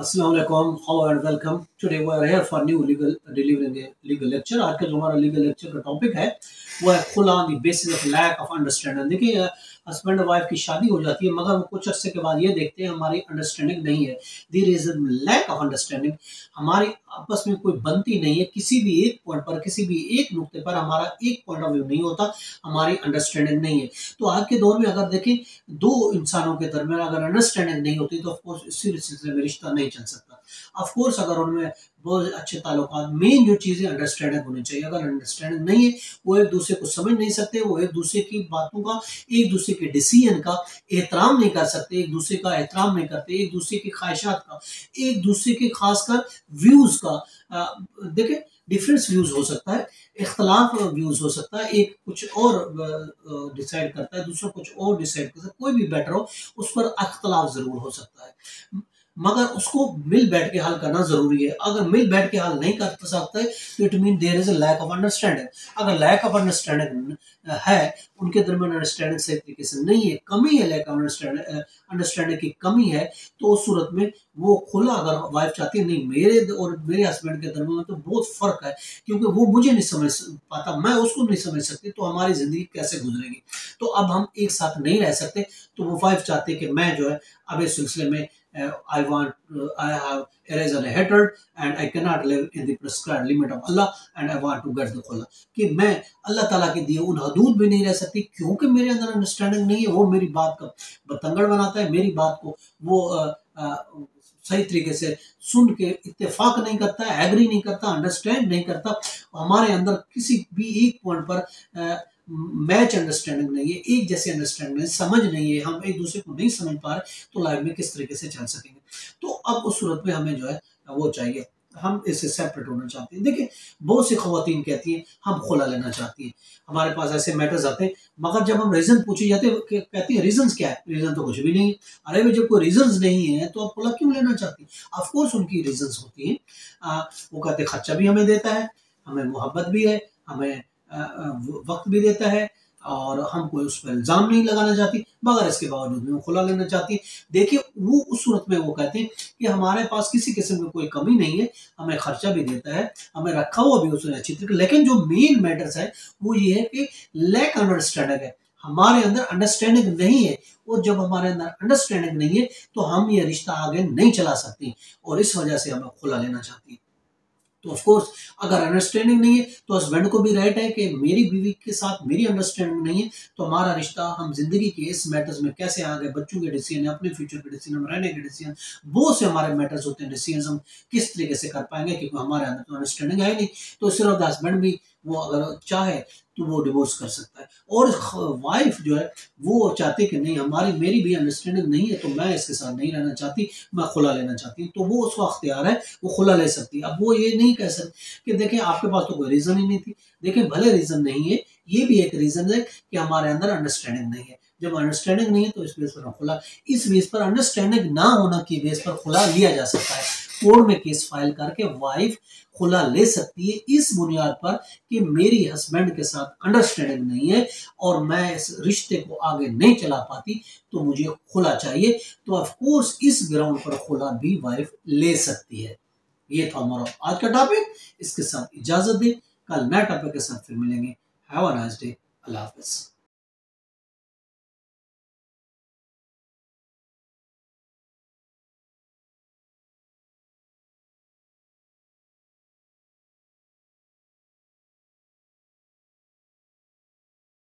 Assalamu alaikum, how and welcome. Today we are here for new delivering a legal lecture. आज का जो हमारा legal lecture का topic है वो है खुला on the basis of lack of understanding. देखिए हस्बैंड और वाइफ की शादी हो जाती है मगर वो कुछ अर्से के बाद ये देखते हैं हमारी अंडरस्टैंडिंग नहीं है, there is lack of understanding. हमारी आपस में कोई बनती नहीं है, किसी भी एक पॉइंट पर किसी भी एक नुक्ते पर हमारा एक पॉइंट ऑफ व्यू नहीं होता, हमारी अंडरस्टैंडिंग नहीं है। तो आज के दौर में अगर देखें दो इंसानों के दरमियान अगर अंडरस्टैंडिंग नहीं होती तो ऑफकोर्स इसी सिलसिले में रिश्ता नहीं चल सकता। ऑफकोर्स अगर उनमें बहुत अच्छे ताल्लुकात, मेन जो चीजें अंडरस्टैंडिंग होनी चाहिए, अगर अंडरस्टैंडिंग नहीं है वो एक दूसरे को समझ नहीं सकते, वो एक दूसरे की बातों का, एक दूसरे के डिसीजन का एहतराम नहीं कर सकते, एक दूसरे का एहतराम नहीं करते, एक दूसरे की ख्वाहिशात का, एक दूसरे के खासकर व्यूज का देखे डिफरेंस व्यूज हो सकता है, इख्तलाफ व्यूज हो सकता है, एक कुछ और डिसाइड करता है, दूसरा कुछ और डिसाइड करता है, कोई भी बेटर हो उस पर अख्तलाफ जरूर हो सकता है मगर उसको मिल बैठ के हल करना जरूरी है। अगर मिल बैठ के हल नहीं कर सकते तो it mean there is a lack of understanding. अगर लैक ऑफ अंडरस्टैंडिंग है, उनके दरमियान अंडरस्टैंडिंग सही तरीके से नहीं है, कमी है, लैक ऑफ अंडरस्टैंडिंग की कमी है, तो उस सूरत में वो खुला अगर वाइफ चाहती है नहीं मेरे और मेरे हस्बैंड के दरमियान तो बहुत फर्क है क्योंकि वो मुझे नहीं समझ पाता, मैं उसको नहीं समझ सकती, तो हमारी जिंदगी कैसे गुजरेगी। तो अब हम एक साथ नहीं रह सकते, तो वो वाइफ चाहती है कि मैं जो है अब इस सिलसिले में I have erased a hatred and I cannot live in the prescribed limit of Allah and I want to get the खुला कि मैं अल्लाह ताला के दिए उन हदूद में नहीं रह सकती क्योंकि मेरे अंदर अंडरस्टैंडिंग नहीं है। वो मेरी बात का बतंगड़ बनाता है, मेरी बात को वो सही तरीके से सुन के इत्तेफाक नहीं करता, एग्री नहीं करता, अंडरस्टैंड नहीं करता। हमारे अंदर किसी भी एक पॉइंट पर मैच अंडरस्टैंडिंग नहीं है, एक जैसे अंडरस्टैंडिंग नहीं, समझ नहीं है, हम एक दूसरे को नहीं समझ पा रहे, तो लाइफ में किस तरीके से चल सकेंगे। तो अब उस सूरत में हमें जो है वो चाहिए, हम इससे सेपरेट होना चाहते हैं। देखिए बहुत सी खवातीन कहती हैं हम खुला लेना चाहती हैं, हमारे पास ऐसे मैटर्स आते हैं मगर जब हम रीजन पूछे जाते हैं कहती है रीजन क्या है, रीजन तो कुछ भी नहीं है। अरे भाई जब कोई रीजन नहीं है तो आप खुला क्यों लेना चाहती हैं। ऑफकोर्स उनकी रीजन होती है, वो कहते हैं खर्चा भी हमें देता है, हमें मोहब्बत भी है, हमें वक्त भी देता है और हम कोई उस पर इल्जाम नहीं लगाना चाहती, मगर इसके बावजूद भी वो खुला लेना चाहती है। देखिए वो उस सूरत में वो कहते हैं कि हमारे पास किसी किस्म की कोई कमी नहीं है, हमें खर्चा भी देता है, हमें रखा हुआ भी उसने अच्छी तरीके, लेकिन जो मेन मैटर्स है वो ये है कि लैक अंडरस्टैंडिंग है, हमारे अंदर अंडरस्टैंडिंग नहीं है। और जब हमारे अंदर अंडरस्टैंडिंग नहीं है तो हम ये रिश्ता आगे नहीं चला सकते और इस वजह से हमें खुला लेना चाहती है। तो ऑफ कोर्स अगर अंडरस्टैंडिंग नहीं है तो हस्बैंड को भी राइट है कि मेरी बीवी के साथ मेरी अंडरस्टैंडिंग नहीं है, तो हमारा रिश्ता, हम जिंदगी के इस मैटर्स में कैसे आगे, बच्चों के डिसीजन, अपने फ्यूचर के डिसीजन, हम रहने के डिसीजन, बहुत से हमारे मैटर्स होते हैं, डिसीजन हम किस तरीके से कर पाएंगे क्योंकि हमारे अंदर तो अंडरस्टैंडिंग है नहीं। तो सिर्फ हस्बैंड भी वो अगर चाहे तो वो डिवोर्स कर सकता है और वाइफ जो है वो चाहती कि नहीं हमारी मेरी भी अंडरस्टैंडिंग नहीं है तो मैं इसके साथ नहीं रहना चाहती, मैं खुला लेना चाहती हूँ, तो वो उसका अख्तियार है, वो खुला ले सकती है। अब वो ये नहीं कह सकती कि देखें आपके पास तो कोई रीजन ही नहीं थी। देखें भले रीजन नहीं है, ये भी एक रीजन है कि हमारे अंदर अंडरस्टैंडिंग नहीं है। जब अंडरस्टैंडिंग नहीं है तो इस बेस पर खुला, इस बेस पर अंडरस्टैंडिंग ना होना की बेस पर खुला लिया जा सकता है। कोर्ट में केस फाइल करके वाइफ खुला ले सकती है इस बुनियाद पर कि मेरी हस्बैंड के साथ अंडरस्टैंडिंग नहीं है और मैं इस रिश्ते को आगे नहीं चला पाती, तो मुझे खुला चाहिए। तो ऑफ कोर्स इस ग्राउंड पर खुला भी वाइफ ले सकती है। ये था हमारा आज का टॉपिक, इसके साथ इजाजत दे, कल नए टॉपिक के साथ फिर मिलेंगे। Have a nice day, Allah Hafiz.